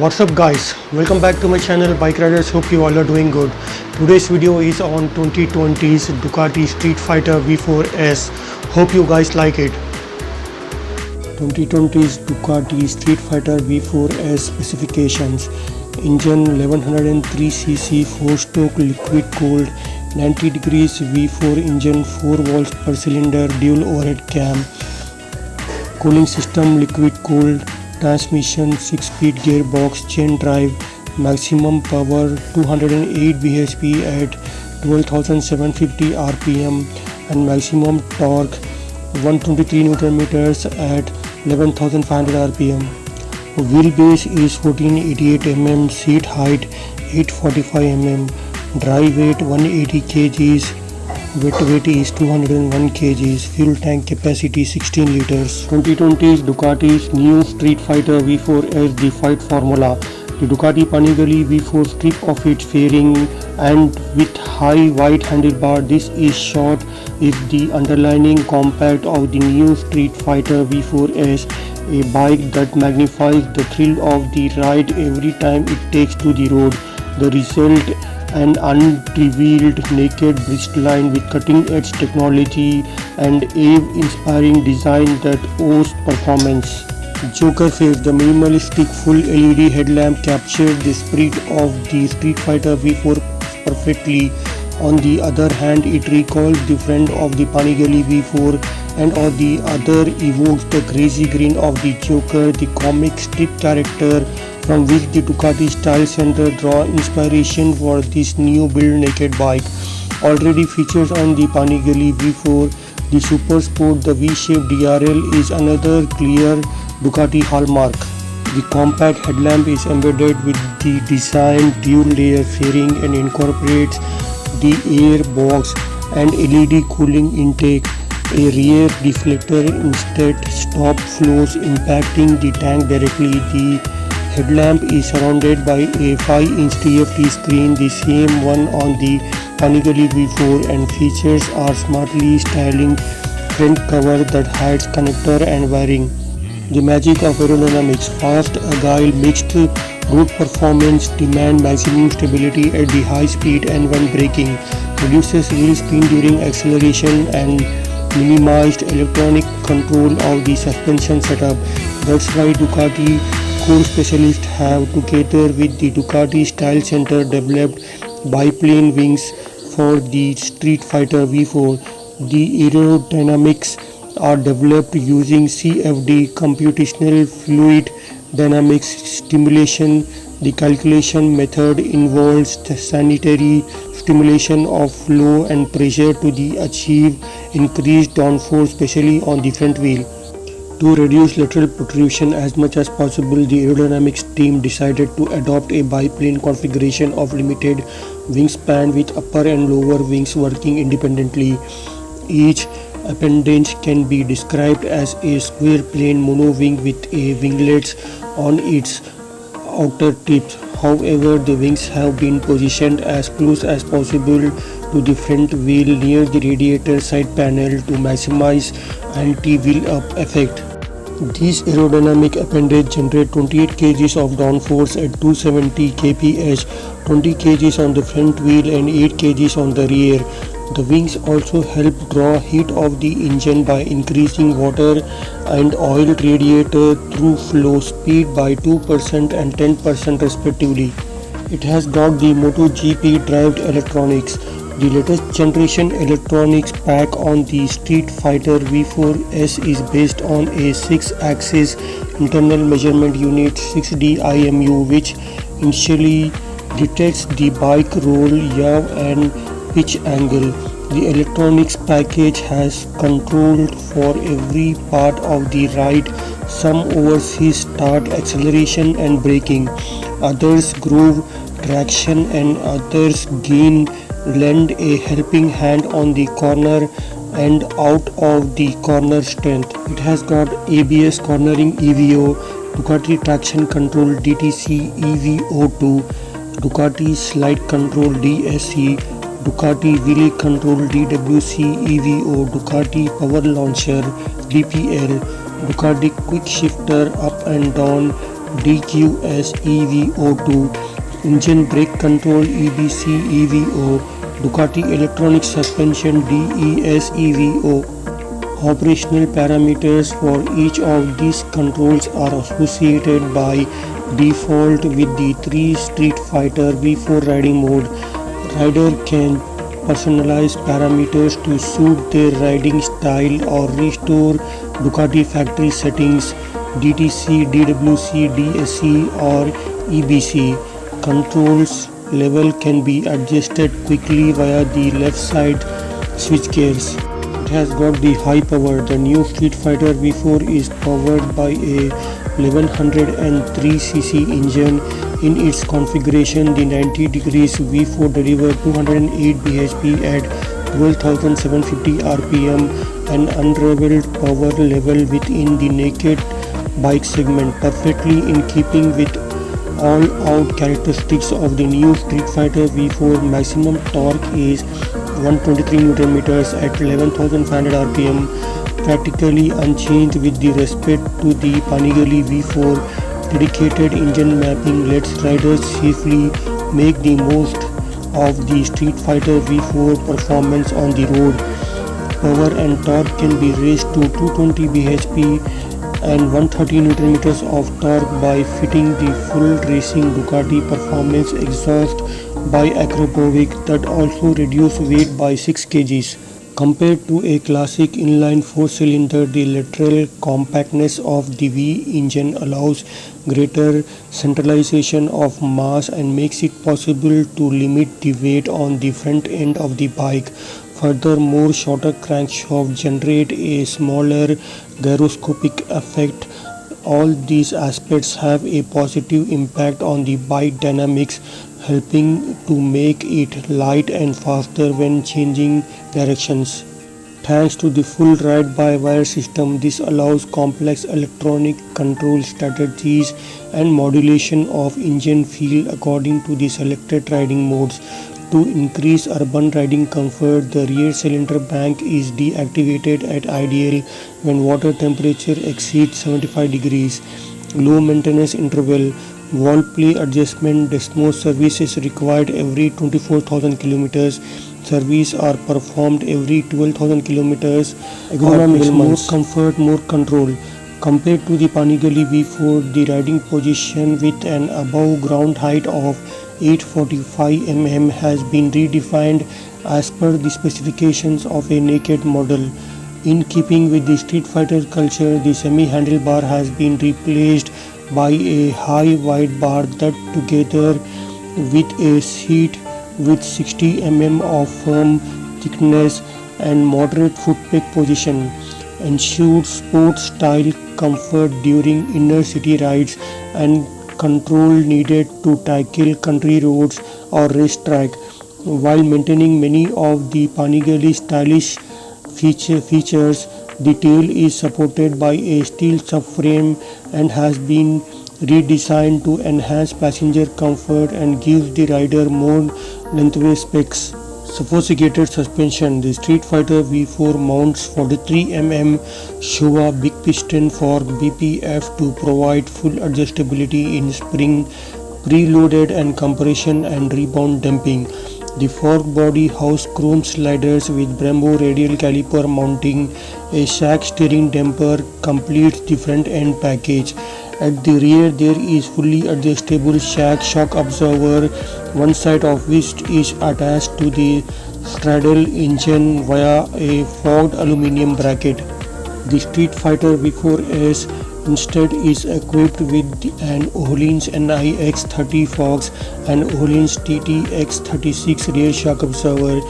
What's up guys, welcome back to my channel Bike Riders. Hope you all are doing good. Today's video is on 2020's Ducati Street Fighter V4S. Hope you guys like it. 2020's Ducati Street Fighter V4S specifications: engine 1103cc 4-stroke liquid cooled 90 degrees V4 engine, 4 volts per cylinder, dual overhead cam. Cooling system liquid cooled. Transmission 6-speed gearbox, chain drive. Maximum power 208 bhp at 12,750 rpm and maximum torque 123 Nm at 11,500 rpm. Wheelbase is 1488 mm, seat height 845 mm, dry weight 180 kgs, wet weight is 201 kgs, fuel tank capacity 16 liters. 2020's Ducati's new Street Fighter V4S, the fight formula. The Ducati Panigale V4 strip of its fairing and with high wide handlebar. This is short is the underlining compact of the new Street Fighter V4S, a bike that magnifies the thrill of the ride every time it takes to the road. The result: an unrevealed naked bristline with cutting-edge technology and awe-inspiring design that owes performance. Joker face: the minimalistic full LED headlamp captured the spirit of the Street Fighter V4 perfectly. On the other hand, it recalls the friend of the Panigale V4, and on the other evokes the crazy grin of the Joker, the comic strip character from which the Ducati Style Center draw inspiration for this new build naked bike. Already features on the Panigale V4, the Super Sport, the V-shaped DRL is another clear Ducati hallmark. The compact headlamp is embedded with the designed dual-layer fairing and incorporates the air box and LED cooling intake. A rear deflector instead stop flows impacting the tank directly. The headlamp is surrounded by a 5-inch TFT screen, the same one on the Panigale V4, and features are smartly styling front cover that hides connector and wiring. The magic of aerodynamics: fast, agile, mixed road performance demand maximum stability at the high speed, and when braking reduces wheel spin during acceleration and minimized electronic control of the suspension setup. That's why Ducati core specialists have together with the Ducati Style Center developed biplane wings for the Street Fighter V4. The aerodynamics are developed using CFD, computational fluid dynamics stimulation. The calculation method involves the sanitary stimulation of flow and pressure to achieve increased downforce, especially on the front wheel. To reduce lateral protrusion as much as possible, the aerodynamics team decided to adopt a biplane configuration of limited wingspan with upper and lower wings working independently. Each appendage can be described as a square plane monowing with a winglets on its outer tips. However, the wings have been positioned as close as possible to the front wheel near the radiator side panel to maximize anti-wheel up effect. These aerodynamic appendages generate 28 kg of downforce at 270 kph, 20 kg on the front wheel and 8 kg on the rear. The wings also help draw heat of the engine by increasing water and oil radiator through flow speed by 2% and 10% respectively. It has got the MotoGP drive electronics. The latest generation electronics pack on the Street Fighter V4S is based on a 6-axis internal measurement unit 6D IMU, which initially detects the bike roll, yaw and pitch angle. The electronics package has control for every part of the ride. Some oversees start, acceleration and braking, others groove, traction, and others gain lend a helping hand on the corner and out of the corner strength. It has got ABS cornering EVO, Ducati traction control DTC EVO2, Ducati slide control DSC, Ducati wheel control DWC EVO, Ducati power launcher DPL, Ducati quick shifter up and down DQS EVO2, engine brake control EBC EVO, Ducati electronic suspension DES EVO. Operational parameters for each of these controls are associated by default with the 3 Street Fighter V4 riding mode. Rider can personalize parameters to suit their riding style or restore Ducati factory settings DTC, DWC, DSC or EBC. Controls level can be adjusted quickly via the left side switch gears. It has got the high power. The new Street Fighter V4 is powered by a 1103cc engine. In its configuration, the 90 degrees V4 delivers 208 bhp at 12,750 rpm, an unrivaled power level within the naked bike segment, perfectly in keeping with all-out characteristics of the new Street Fighter V4. Maximum torque is 123 Nm at 11,500 rpm, practically unchanged with the respect to the Panigale V4. Dedicated engine mapping lets riders safely make the most of the Street Fighter V4 performance on the road. Power and torque can be raised to 220 bhp and 130 Nm of torque by fitting the full racing Ducati performance exhaust by Akrapovic that also reduce weight by 6 kg. Compared to a classic inline 4-cylinder, the lateral compactness of the V engine allows greater centralization of mass and makes it possible to limit the weight on the front end of the bike. Furthermore, shorter crankshaft generate a smaller gyroscopic effect. All these aspects have a positive impact on the bike dynamics, helping to make it light and faster when changing directions. Thanks to the full ride-by-wire system, this allows complex electronic control strategies and modulation of engine feel according to the selected riding modes. To increase urban riding comfort, the rear cylinder bank is deactivated at ideal when water temperature exceeds 75 degrees. Low maintenance interval. Valve play adjustment. Desmo service is required every 24,000 kilometers. Service are performed every 12,000 kilometers. Ergonomics, more comfort, more control. Compared to the Panigale V4, the riding position with an above ground height of 845 mm has been redefined as per the specifications of a naked model. In keeping with the Street Fighter culture, the semi-handlebar has been replaced by a high wide bar that, together with a seat with 60 mm of firm thickness and moderate foot peg position, ensures sports style comfort during inner city rides and control needed to tackle country roads or racetrack, while maintaining many of the Panigale stylish features. The tail is supported by a steel subframe and has been redesigned to enhance passenger comfort and gives the rider more lengthwise specs. Sophisticated suspension. The Street Fighter V4 mounts 43 mm Showa big piston for BPF to provide full adjustability in spring, preloaded and compression and rebound damping. The fork body house chrome sliders with Brembo radial caliper mounting. A shack steering damper completes the front end package. At the rear there is fully adjustable shack shock absorber, one side of which is attached to the straddle engine via a forged aluminium bracket. The Street Fighter V4S instead is equipped with an Öhlins NIX30 forks, an Öhlins TTX36 rear shock absorber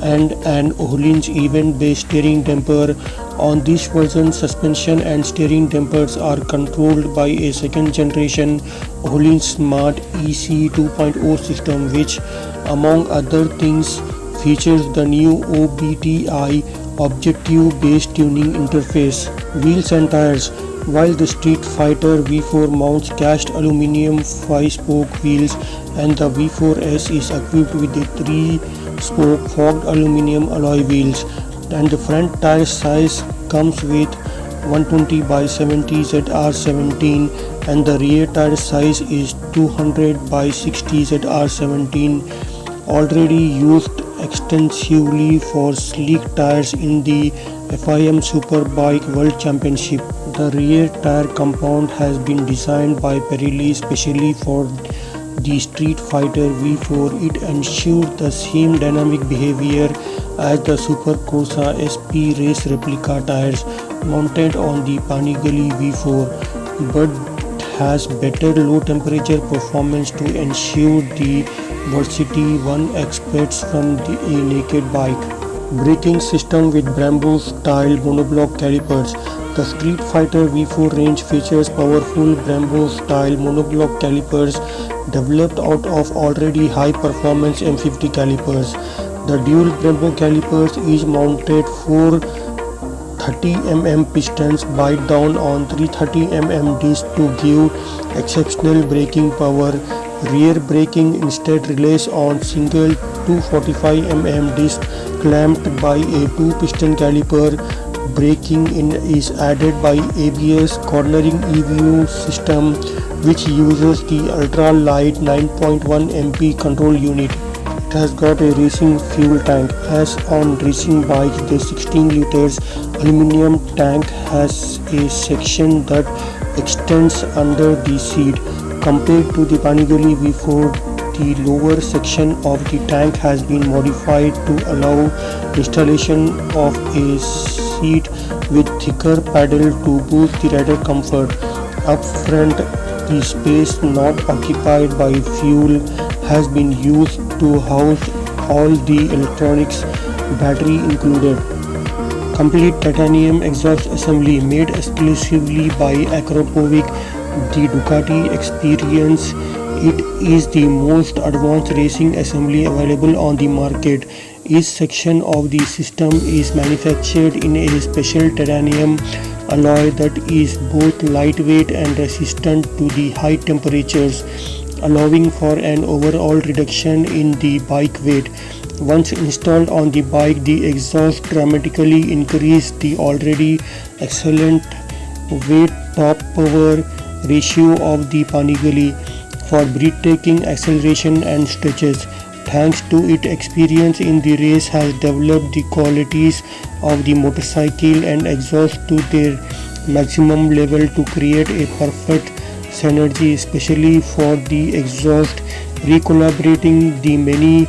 and an Öhlins event-based steering damper. On this version, suspension and steering dampers are controlled by a second generation Öhlins Smart EC 2.0 system, which among other things features the new OBTI objective based tuning interface. Wheels and tires. While the Street Fighter V4 mounts cast aluminum 5-spoke wheels and the V4S is equipped with the 3-spoke forged aluminum alloy wheels, and the front tire size comes with 120 by 70 ZR17 and the rear tire size is 200 by 60 ZR17, already used extensively for sleek tires in the FIM Superbike World Championship. The rear tire compound has been designed by Pirelli specially for the Street Fighter V4. It ensures the same dynamic behavior as the Super Corsa SP race replica tires mounted on the Panigale V4, but has better low temperature performance to ensure the versatility one expects from a naked bike. Braking system with Brembo style monoblock calipers. The Street Fighter V4 range features powerful Brembo style monoblock calipers developed out of already high performance M50 calipers. The dual Brembo calipers is mounted 4 30mm pistons bite down on 330mm disc to give exceptional braking power. Rear braking instead relies on single 245mm disc clamped by a 2-piston caliper. Braking is added by ABS cornering EVU system, which uses the ultra-light 9.1 MP control unit. It has got a racing fuel tank. As on racing bikes, the 16 liters aluminum tank has a section that extends under the seat. Compared to the Panigale V4, the lower section of the tank has been modified to allow installation of a seat with thicker paddle to boost the rider comfort. Up front, the space not occupied by fuel has been used to house all the electronics, battery included. Complete titanium exhaust assembly made exclusively by Akrapovic, the Ducati Experience. It is the most advanced racing assembly available on the market. Each section of the system is manufactured in a special titanium alloy that is both lightweight and resistant to the high temperatures, allowing for an overall reduction in the bike weight. Once installed on the bike, the exhaust dramatically increases the already excellent weight top power ratio of the Panigale for breathtaking acceleration and stretches. Thanks to its experience in the race, has developed the qualities of the motorcycle and exhaust to their maximum level to create a perfect synergy, especially for the exhaust, recollaborating the many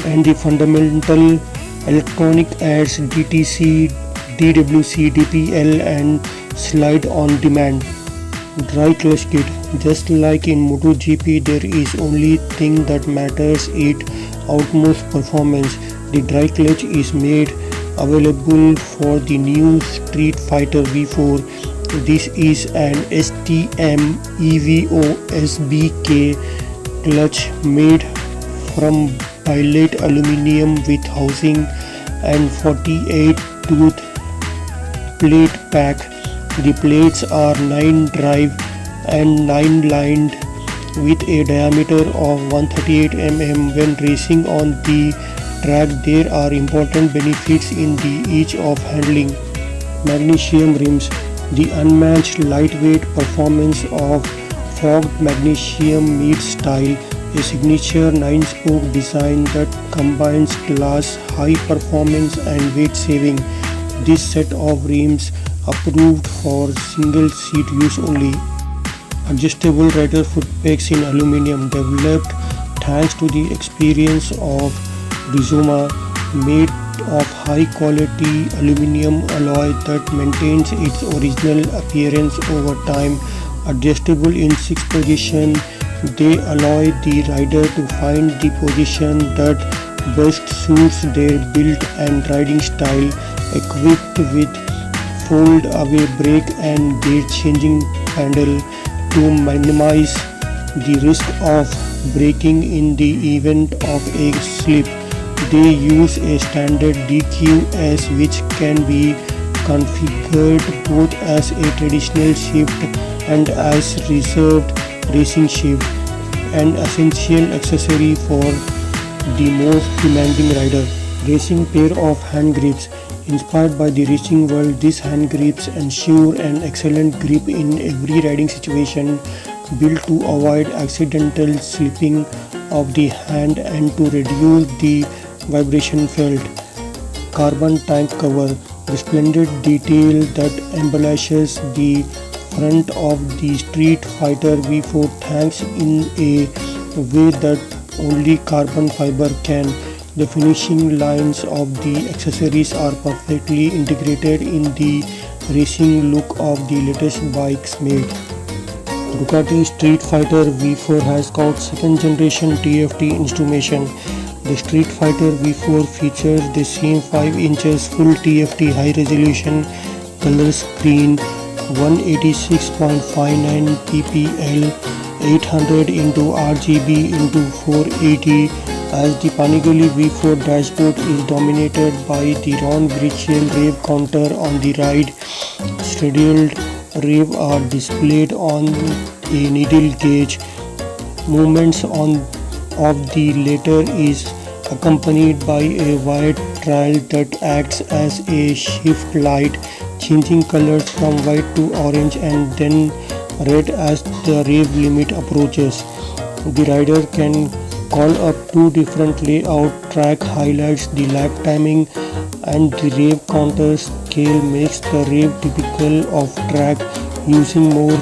and the fundamental electronic adds DTC, DWC, DPL and slide on demand. Dry clutch kit. Just like in MotoGP, there is only thing that matters its utmost performance. The dry clutch is made available for the new Street Fighter V4. This is an STM EVO SBK clutch made from billet aluminum with housing and 48 tooth plate pack. The plates are 9 drive and 9 lined with a diameter of 138 mm. When racing on the track, there are important benefits in the ease of handling. Magnesium rims. The unmatched lightweight performance of forged magnesium meets style, a signature 9-spoke design that combines class, high performance and weight saving. This set of rims approved for single seat use only. Adjustable rider foot pegs in aluminum, developed thanks to the experience of Rizoma, made of high quality aluminum alloy that maintains its original appearance over time. Adjustable in 6 positions, they allow the rider to find the position that best suits their build and riding style. Equipped with fold away brake and gear changing handle to minimize the risk of braking in the event of a slip. They use a standard DQS which can be configured both as a traditional shift and as reserved racing shift, an essential accessory for the most demanding rider. Racing pair of hand grips. Inspired by the racing world, these hand grips ensure an excellent grip in every riding situation, built to avoid accidental slipping of the hand and to reduce the vibration felt. Carbon tank cover, the splendid detail that embellishes the front of the Street Fighter V4 tanks in a way that only carbon fiber can. The finishing lines of the accessories are perfectly integrated in the racing look of the latest bikes made. Ducati Street Fighter V4 has got second generation TFT instrumentation. The Street Fighter V4 features the same 5 inches full TFT high resolution color screen, 186.59 ppi, 800 into RGB into 480, as the Panigale V4 dashboard is dominated by the Ron Bridgel rev counter on the right. Scheduled rev are displayed on a needle gauge. Movements of the latter is accompanied by a white trail that acts as a shift light, changing colors from white to orange and then red as the rev limit approaches. The rider can call up two different layout track highlights the lap timing, and the rev counter scale makes the rev typical of track using more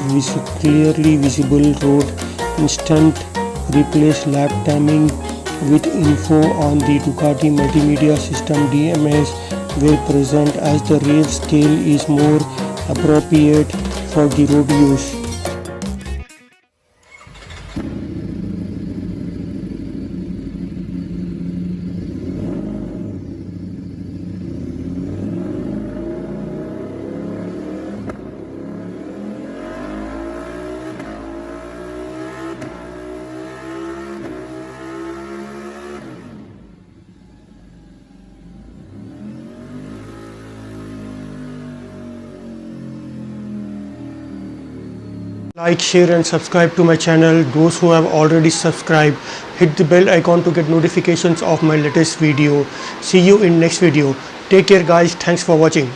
clearly visible road. Instant replace lap timing with info on the Ducati multimedia system DMS where present, as the rev scale is more appropriate for the road use. Like, share and subscribe to my channel. Those who have already subscribed, hit the bell icon to get notifications of my latest video. See you in next video. Take care guys. Thanks for watching.